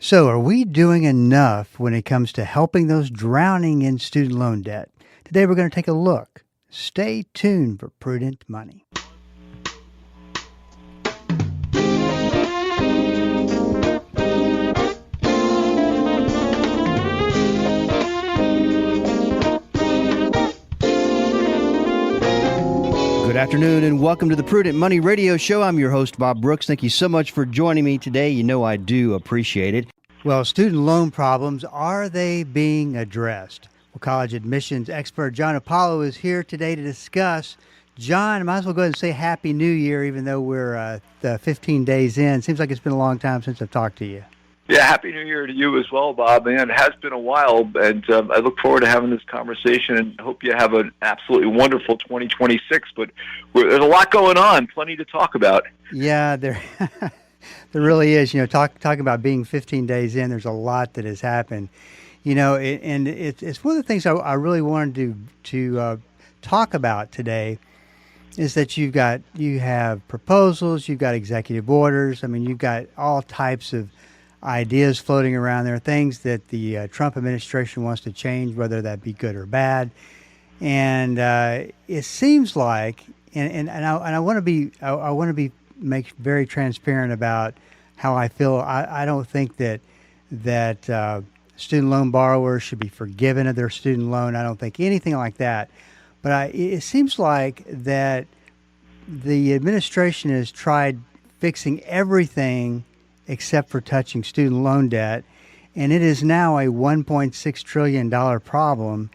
So, are we doing enough when it comes to helping those drowning in student loan debt? Today, we're going to take a look. Stay tuned for Prudent Money. Good afternoon and welcome to the Prudent Money Radio Show. I'm your host, Bob Brooks. Thank you so much for joining me today. You know I do appreciate it. Well, student loan problems, are they being addressed? Well, college admissions expert John Hupalo is here today to discuss. John, I might as well go ahead and say Happy New Year, even though we're 15 days in. Seems like it's been a long time since I've talked to you. Yeah, Happy New Year to you as well, Bob. Man, it has been a while, and I look forward to having this conversation and hope you have an absolutely wonderful 2026. But there's a lot going on, plenty to talk about. Yeah, there there really is. You know, talking about being 15 days in, there's a lot that has happened. You know, and it's one of the things I really wanted to talk about today is that you have proposals, you've got executive orders. I mean, you've got all types of ideas floating around there, things that the Trump administration wants to change, whether that be good or bad. And it seems like, and I want to be make very transparent about how I feel. I don't think that student loan borrowers should be forgiven of their student loan. I don't think anything like that. But it seems like that the administration has tried fixing everything except for touching student loan debt, and it is now a $1.6 trillion problem,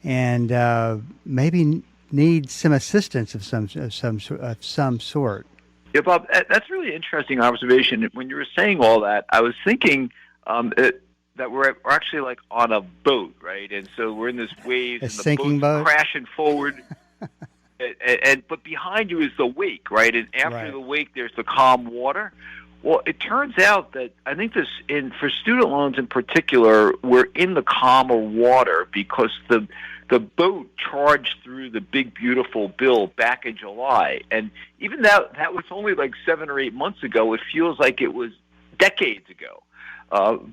and maybe needs some assistance of some sort. Yeah, Bob, that's a really interesting observation. When you were saying all that, I was thinking that we're actually like on a boat, right? And so we're in this wave, and the boat's crashing forward. But behind you is the wake, right? And after the wake, there's the calm water. Well, it turns out that I think for student loans in particular, we're in the calmer water because the boat charged through the big, beautiful bill back in July. And even that was only like 7 or 8 months ago. It feels like it was decades ago.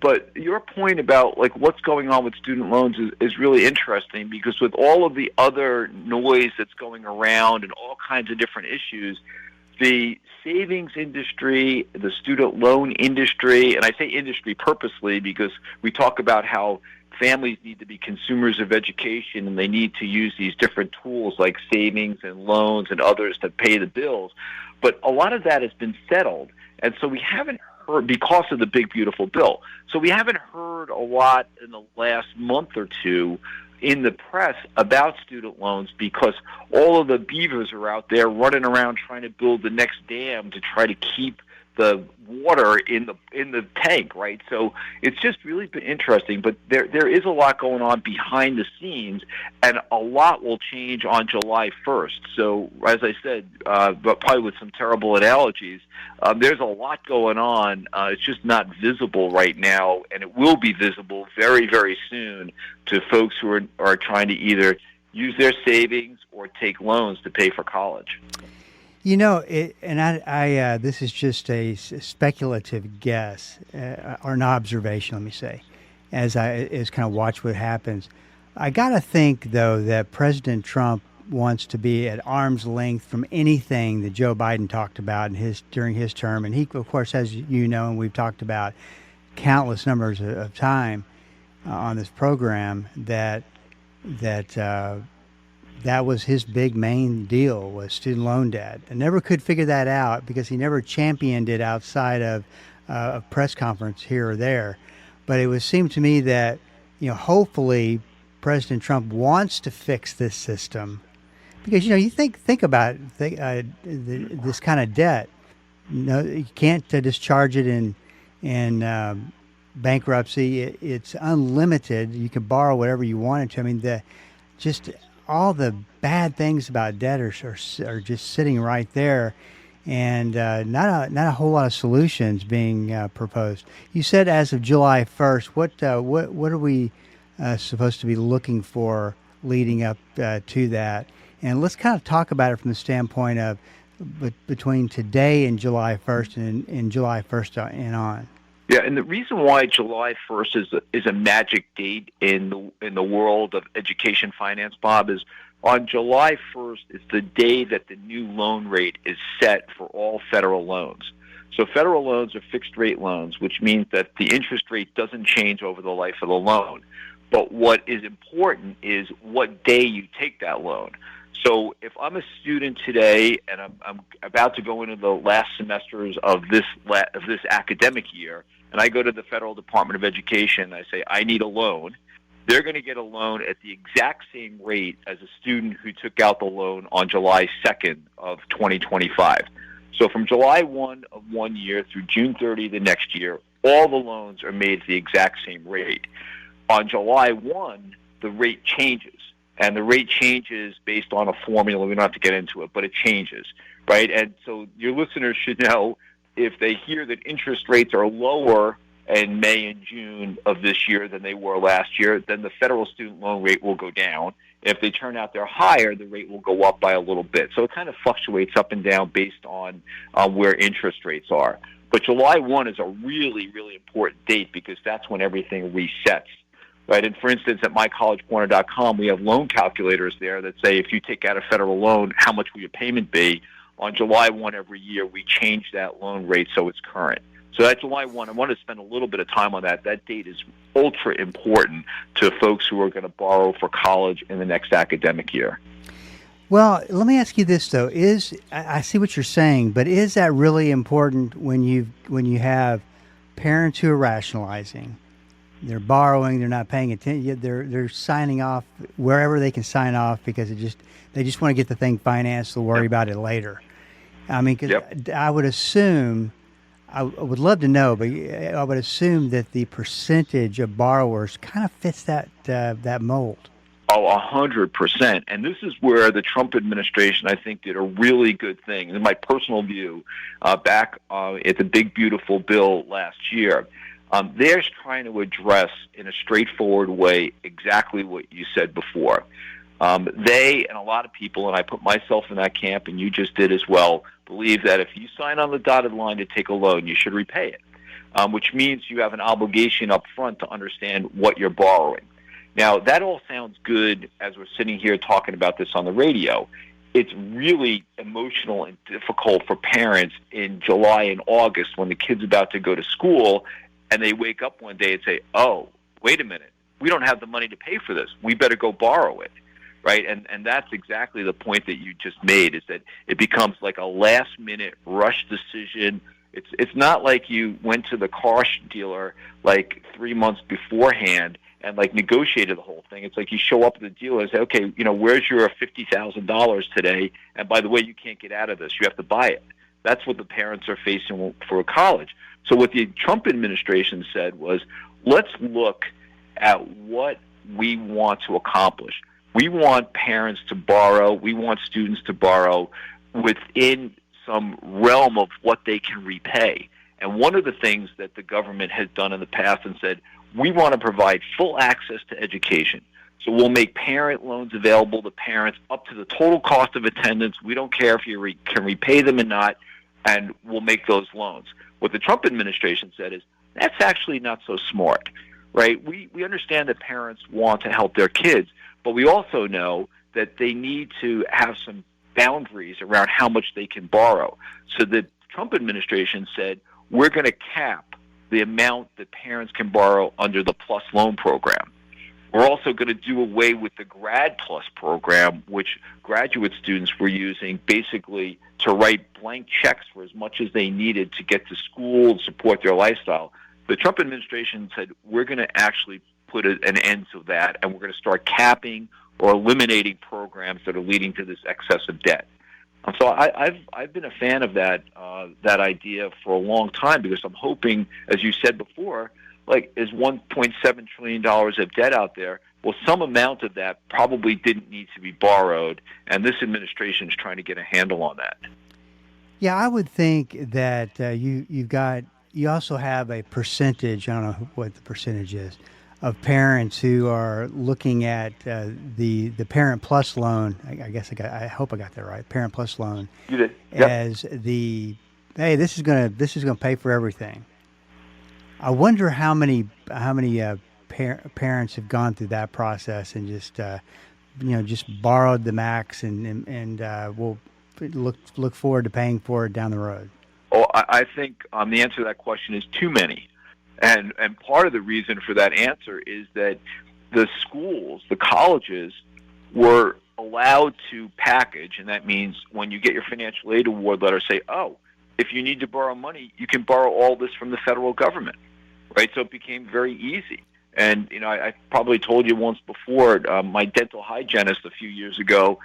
But your point about like what's going on with student loans is really interesting because with all of the other noise that's going around and all kinds of different issues, the savings industry, the student loan industry, and I say industry purposely because we talk about how families need to be consumers of education and they need to use these different tools like savings and loans and others to pay the bills. But a lot of that has been settled, and so we haven't heard, because of the big, beautiful bill. So we haven't heard a lot in the last month or two in the press about student loans because all of the beavers are out there running around trying to build the next dam to try to keep the water in the tank, right? So it's just really been interesting, but there is a lot going on behind the scenes, and a lot will change on July 1st. So as I said, but probably with some terrible analogies, there's a lot going on. It's just not visible right now, and it will be visible very, very soon to folks who are trying to either use their savings or take loans to pay for college. You know, I this is just a speculative guess or an observation, let me say, as kind of watch what happens. I got to think, though, that President Trump wants to be at arm's length from anything that Joe Biden talked about during his term. And he, of course, as you know, and we've talked about countless numbers of time on this program, that was his big main deal, was student loan debt. I never could figure that out because he never championed it outside of a press conference here or there. But it would seem to me that, you know, hopefully President Trump wants to fix this system because, you know, you think about this kind of debt. No, you can't discharge it in bankruptcy. It's unlimited. You can borrow whatever you wanted to. I mean, all the bad things about debt are just sitting right there, and not a whole lot of solutions being proposed. You said as of July 1st. What are we supposed to be looking for leading up to that? And let's kind of talk about it from the standpoint of between today and July 1st and July 1st and on. Yeah, and the reason why July 1st is a magic date in the world of education finance, Bob, is on July 1st is the day that the new loan rate is set for all federal loans. So federal loans are fixed rate loans, which means that the interest rate doesn't change over the life of the loan. But what is important is what day you take that loan. So if I'm a student today and I'm about to go into the last semesters of this academic year, and I go to the Federal Department of Education and I say, I need a loan, they're going to get a loan at the exact same rate as a student who took out the loan on July 2nd of 2025. So from July 1 of one year through June 30 the next year, all the loans are made at the exact same rate. On July 1, the rate changes. And the rate changes based on a formula. We don't have to get into it, but it changes, right? And so your listeners should know if they hear that interest rates are lower in May and June of this year than they were last year, then the federal student loan rate will go down. If they turn out they're higher, the rate will go up by a little bit. So it kind of fluctuates up and down based on where interest rates are. But July 1 is a really, really important date because that's when everything resets. Right, and for instance, at mycollegecorner.com, we have loan calculators there that say if you take out a federal loan, how much will your payment be? On July 1 every year, we change that loan rate so it's current. So that July 1, I want to spend a little bit of time on that. That date is ultra important to folks who are going to borrow for college in the next academic year. Well, let me ask you this though: I see what you're saying, but is that really important when you have parents who are rationalizing? They're borrowing. They're not paying attention. They're signing off wherever they can sign off because they just want to get the thing financed. They'll worry about it later. I mean, because I would assume, I would love to know, but I would assume that the percentage of borrowers kind of fits that mold. Oh, 100%. And this is where the Trump administration, I think, did a really good thing. In my personal view, back at the Big Beautiful Bill last year. They're trying to address in a straightforward way exactly what you said before. They and a lot of people, and I put myself in that camp, and you just did as well, believe that if you sign on the dotted line to take a loan, you should repay it, which means you have an obligation up front to understand what you're borrowing. Now, that all sounds good as we're sitting here talking about this on the radio. It's really emotional and difficult for parents in July and August when the kid's about to go to school and they wake up one day and say, oh, wait a minute, we don't have the money to pay for this. We better go borrow it, right? And that's exactly the point that you just made, is that it becomes like a last-minute rush decision. It's not like you went to the car dealer like 3 months beforehand and like negotiated the whole thing. It's like you show up at the dealer and say, okay, where's your $50,000 today? And by the way, you can't get out of this. You have to buy it. That's what the parents are facing for college. So what the Trump administration said was, let's look at what we want to accomplish. We want parents to borrow. We want students to borrow within some realm of what they can repay. And one of the things that the government has done in the past and said, we want to provide full access to education. So we'll make parent loans available to parents up to the total cost of attendance. We don't care if you can repay them or not, and we'll make those loans. What the Trump administration said is, that's actually not so smart, right? We understand that parents want to help their kids, but we also know that they need to have some boundaries around how much they can borrow. So the Trump administration said, we're going to cap the amount that parents can borrow under the PLUS loan program. We're also going to do away with the Grad Plus program, which graduate students were using basically to write blank checks for as much as they needed to get to school and support their lifestyle. The Trump administration said, we're going to actually put an end to that, and we're going to start capping or eliminating programs that are leading to this excessive debt. And so I've been a fan of that idea for a long time, because I'm hoping, as you said before, like, is $1.7 trillion of debt out there? Well, some amount of that probably didn't need to be borrowed, and this administration is trying to get a handle on that. Yeah, I would think that you also have a percentage, I don't know what the percentage is, of parents who are looking at the Parent Plus loan. I hope I got that right. Parent Plus loan. You did. Yep. As hey, this is gonna pay for everything. I wonder how many parents have gone through that process and just just borrowed the max and will look forward to paying for it down the road. Oh, I think the answer to that question is too many. And part of the reason for that answer is that the schools, the colleges, were allowed to package, and that means when you get your financial aid award letter, say, oh, if you need to borrow money, you can borrow all this from the federal government, right? So it became very easy. And, I probably told you once before, my dental hygienist a few years ago,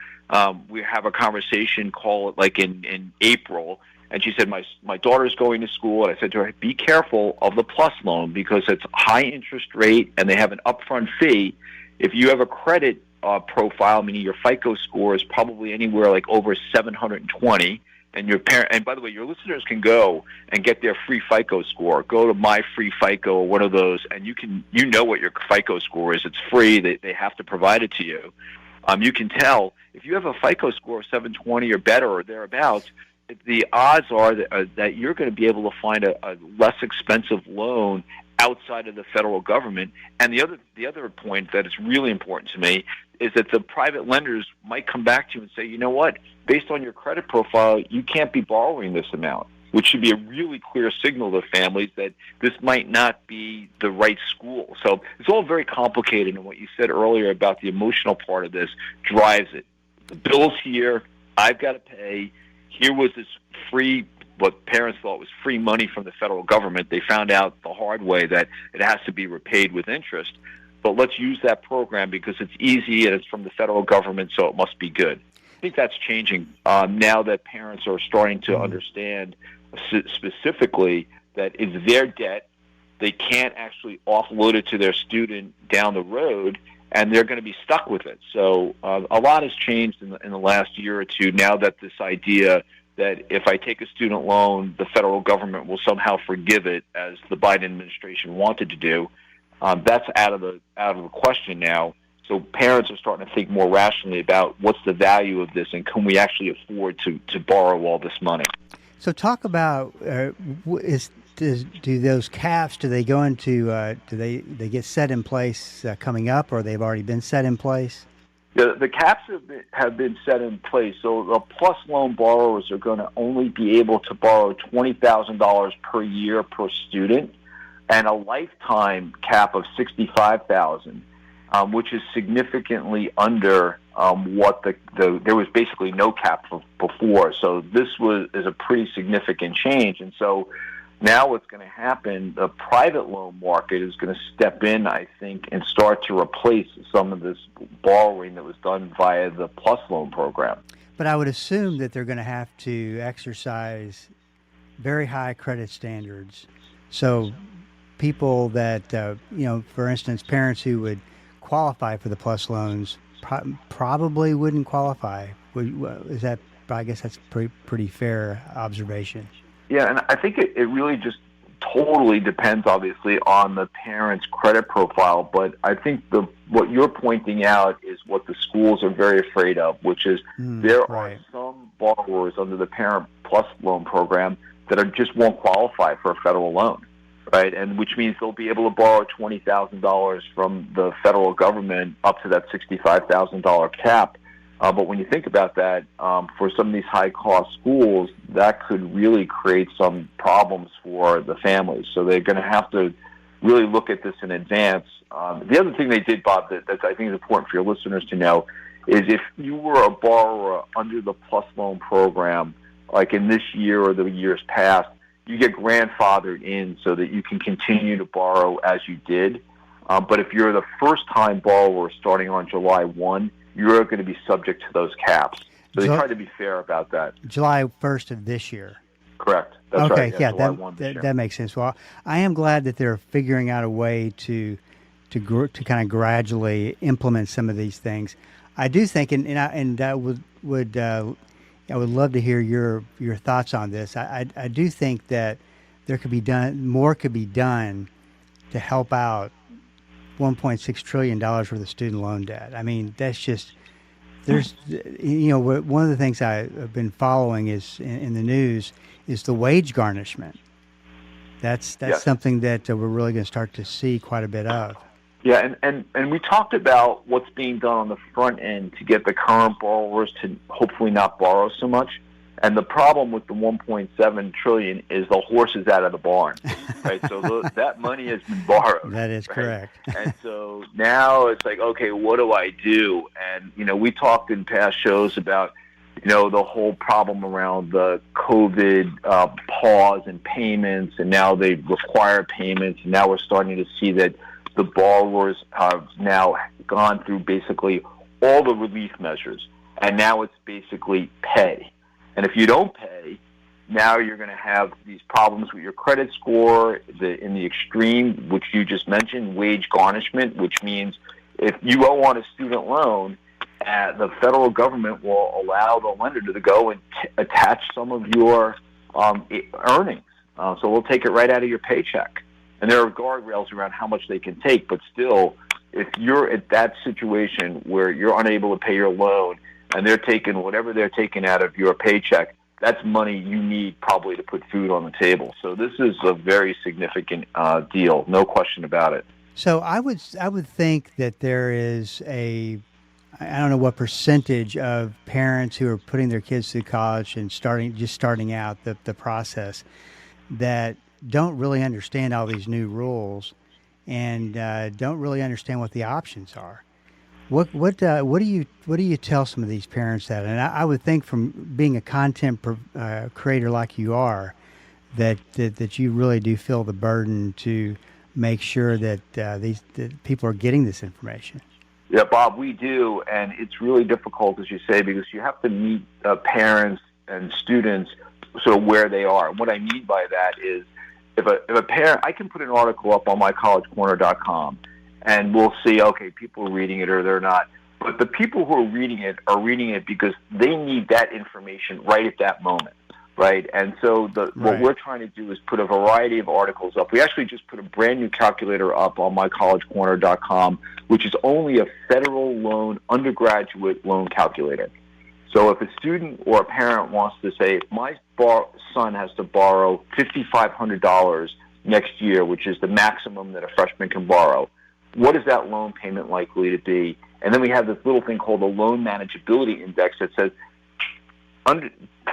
we have a conversation, call it like in April, and she said, my daughter's going to school, and I said to her, be careful of the PLUS loan because it's high interest rate and they have an upfront fee. If you have a credit profile, meaning your FICO score is probably anywhere like over 720, and and by the way, your listeners can go and get their free FICO score. Go to My Free FICO or one of those, and you know what your FICO score is. It's free. They have to provide it to you. You can tell if you have a FICO score of 720 or better or thereabouts. The odds are that you're going to be able to find a less expensive loan outside of the federal government. And the other point that is really important to me is that the private lenders might come back to you and say, you know what, based on your credit profile, you can't be borrowing this amount, which should be a really clear signal to families that this might not be the right school. So it's all very complicated, and what you said earlier about the emotional part of this drives it. The bill's here, I've got to pay. Here was this free, what parents thought was free money from the federal government. They found out the hard way that it has to be repaid with interest. But let's use that program because it's easy and it's from the federal government, so it must be good. I think that's changing now that parents are starting to understand specifically that it's their debt. They can't actually offload it to their student down the road, and they're going to be stuck with it. So a lot has changed in the last year or two now that this idea that if I take a student loan, the federal government will somehow forgive it, as the Biden administration wanted to do. That's out of the question now. So parents are starting to think more rationally about what's the value of this and can we actually afford to borrow all this money. So talk about do those caps, do they go into do they get set in place coming up, or they've already been set in place? The caps have been set in place. So the PLUS loan borrowers are going to only be able to borrow $20,000 per year per student, and a lifetime cap of $65,000, which is significantly under what there was basically no cap before. So this is a pretty significant change, and so now what's going to happen, the private loan market is going to step in, I think, and start to replace some of this borrowing that was done via the PLUS loan program. But I would assume that they're going to have to exercise very high credit standards. So people that, for instance, parents who would qualify for the PLUS loans probably wouldn't qualify. Is that? I guess that's pretty fair observation. Yeah, and I think it really just totally depends, obviously, on the parent's credit profile. But I think what you're pointing out is what the schools are very afraid of, which is there are some borrowers under the Parent Plus loan program that just won't qualify for a federal loan, right? And which means they'll be able to borrow $20,000 from the federal government up to that $65,000 cap. But when you think about that, for some of these high-cost schools, that could really create some problems for the families. So they're going to have to really look at this in advance. The other thing they did, Bob, that I think is important for your listeners to know, is if you were a borrower under the PLUS loan program, like in this year or the years past, you get grandfathered in so that you can continue to borrow as you did. But if you're the first-time borrower starting on July 1, you're going to be subject to those caps. So they try to be fair about that. July 1st of this year. Correct. That's okay, right. Yeah, that makes sense. Well, I am glad that they're figuring out a way to kind of gradually implement some of these things. I do think, and I would love to hear your thoughts on this. I do think that more could be done to help out $1.6 trillion worth of student loan debt. I mean, that's just, one of the things I've been following is in the news is the wage garnishment. That's Yes. something that we're really going to start to see quite a bit of. Yeah, and we talked about what's being done on the front end to get the current borrowers to hopefully not borrow so much. And the problem with the 1.7 trillion is the horse is out of the barn, right? So that money has been borrowed. That is right? correct. And so now it's like, okay, what do I do? And we talked in past shows about the whole problem around the COVID pause in payments, and now they require payments, and now we're starting to see that the borrowers have now gone through basically all the relief measures, and now it's basically pay. And if you don't pay, now you're going to have these problems with your credit score, in the extreme, which you just mentioned, wage garnishment, which means if you owe on a student loan, the federal government will allow the lender to go and attach some of your earnings. So we'll take it right out of your paycheck. And there are guardrails around how much they can take, but still, if you're at that situation where you're unable to pay your loan and they're taking whatever they're taking out of your paycheck, that's money you need probably to put food on the table. So this is a very significant deal, no question about it. So I would think that there is I don't know what percentage of parents who are putting their kids through college and starting out the process that don't really understand all these new rules and don't really understand what the options are. What do you tell some of these parents that? And I would think, from being a content creator like you are, that you really do feel the burden to make sure that that people are getting this information. Yeah, Bob, we do, and it's really difficult, as you say, because you have to meet parents and students sort of where they are. And what I mean by that is, if a parent, I can put an article up on mycollegecorner.com, and we'll see, okay, people are reading it or they're not. But the people who are reading it because they need that information right at that moment, right? And so what we're trying to do is put a variety of articles up. We actually just put a brand new calculator up on mycollegecorner.com, which is only a federal loan, undergraduate loan calculator. So if a student or a parent wants to say, if my son has to borrow $5,500 next year, which is the maximum that a freshman can borrow, what is that loan payment likely to be? And then we have this little thing called the Loan Manageability Index that says,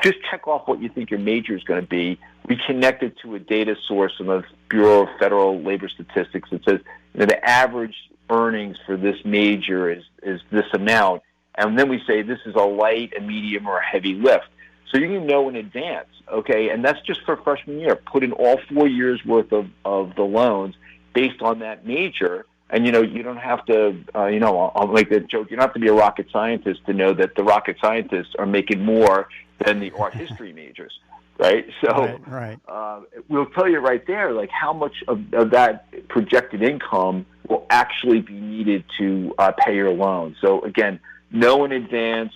just check off what you think your major is going to be. We connect it to a data source in the Bureau of Federal Labor Statistics that says the average earnings for this major is this amount. And then we say this is a light, a medium, or a heavy lift. So you can know in advance, okay? And that's just for freshman year. Put in all 4 years' worth of the loans based on that major. And, you don't have to, I'll make the joke, you don't have to be a rocket scientist to know that the rocket scientists are making more than the art history majors, right? So right. We'll tell you right there, like, how much of that projected income will actually be needed to pay your loan. So, again, know in advance,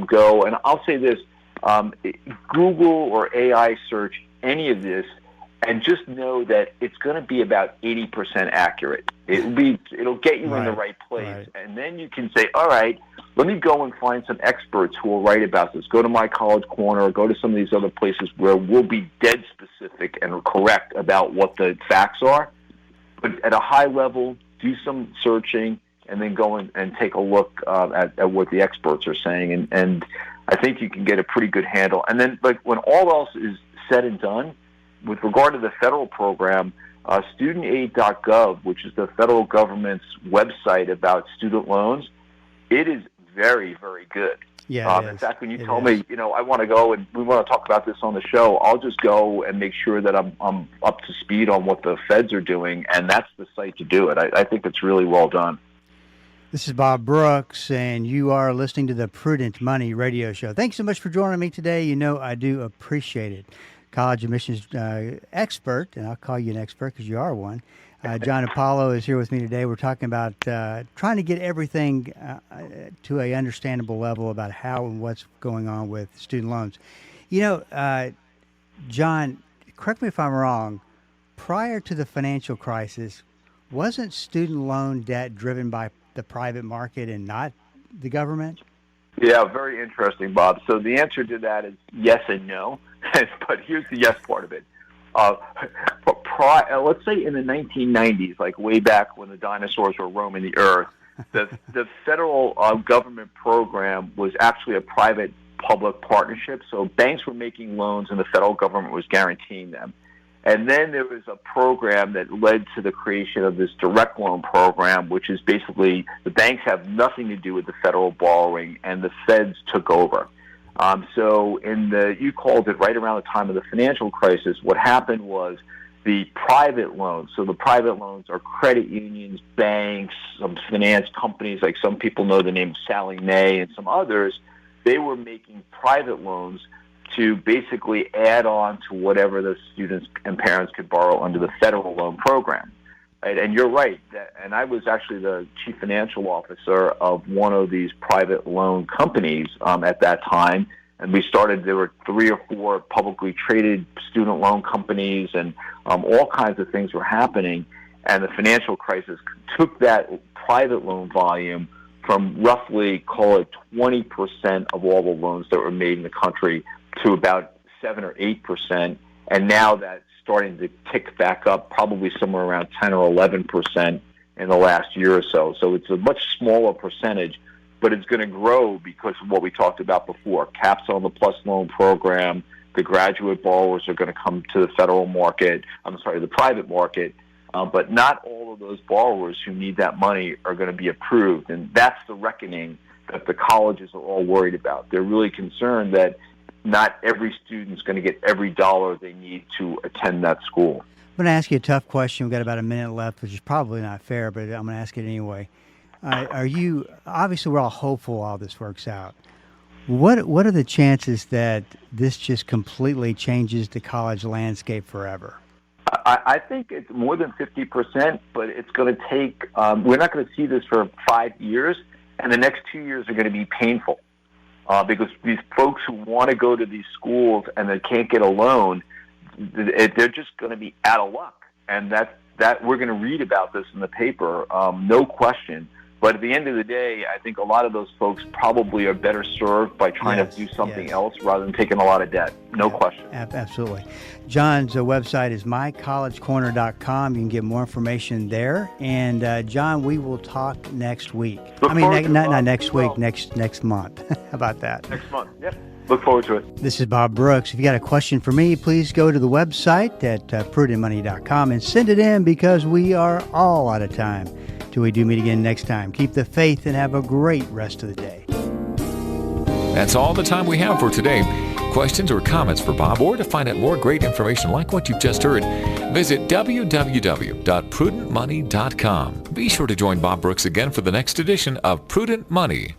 go. And I'll say this, Google or AI search any of this, and just know that it's going to be about 80% accurate. It'll get you in the right place, and then you can say, all right, let me go and find some experts who will write about this. Go to My College Corner, or go to some of these other places where we'll be dead specific and correct about what the facts are. But at a high level, do some searching, and then go and take a look at what the experts are saying, and I think you can get a pretty good handle. And then, like, when all else is said and done, with regard to the federal program, studentaid.gov, which is the federal government's website about student loans, it is very, very good. Yeah, in fact, when you tell me, I want to go and we want to talk about this on the show, I'll just go and make sure that I'm up to speed on what the feds are doing, and that's the site to do it. I think it's really well done. This is Bob Brooks, and you are listening to the Prudent Money Radio Show. Thanks so much for joining me today. I do appreciate it. College admissions expert, and I'll call you an expert because you are one. John Hupalo is here with me today. We're talking about trying to get everything to a understandable level about how and what's going on with student loans. John, correct me if I'm wrong, prior to the financial crisis, wasn't student loan debt driven by the private market and not the government? Yeah, very interesting, Bob. So the answer to that is yes and no. But here's the yes part of it. let's say in the 1990s, like way back when the dinosaurs were roaming the earth, the federal government program was actually a private-public partnership. So banks were making loans, and the federal government was guaranteeing them. And then there was a program that led to the creation of this direct loan program, which is basically the banks have nothing to do with the federal borrowing, and the feds took over. So you called it right around the time of the financial crisis, what happened was the private loans. So the private loans are credit unions, banks, some finance companies, like some people know the name Sallie Mae and some others. They were making private loans to basically add on to whatever the students and parents could borrow under the federal loan program. Right? And you're right. And I was actually the chief financial officer of one of these private loan companies at that time. And there were 3 or 4 publicly traded student loan companies, and all kinds of things were happening. And the financial crisis took that private loan volume from roughly, call it 20% of all the loans that were made in the country to about 7 or 8%. And now that's starting to tick back up, probably somewhere around 10 or 11% in the last year or so. So it's a much smaller percentage, but it's going to grow because of what we talked about before. Caps on the PLUS loan program, the graduate borrowers are going to come to the the private market, but not all of those borrowers who need that money are going to be approved. And that's the reckoning that the colleges are all worried about. They're really concerned that not every student's going to get every dollar they need to attend that school. I'm going to ask you a tough question. We've got about a minute left, which is probably not fair, but I'm going to ask it anyway. Obviously we're all hopeful all this works out. What are the chances that this just completely changes the college landscape forever? I think it's more than 50%, but it's going to take, we're not going to see this for 5 years, and the next 2 years are going to be painful. Because these folks who want to go to these schools and they can't get a loan, they're just going to be out of luck. And that we're going to read about this in the paper, no question. But at the end of the day, I think a lot of those folks probably are better served by trying to do something else rather than taking a lot of debt. No question. Absolutely. John's website is mycollegecorner.com. You can get more information there. And John, we will talk next week. Not next week, next month. How about that? Next month. Yep. Look forward to it. This is Bob Brooks. If you got a question for me, please go to the website at prudentmoney.com and send it in, because we are all out of time. Till we do meet again next time. Keep the faith and have a great rest of the day. That's all the time we have for today. Questions or comments for Bob, or to find out more great information like what you've just heard, visit www.prudentmoney.com. Be sure to join Bob Brooks again for the next edition of Prudent Money.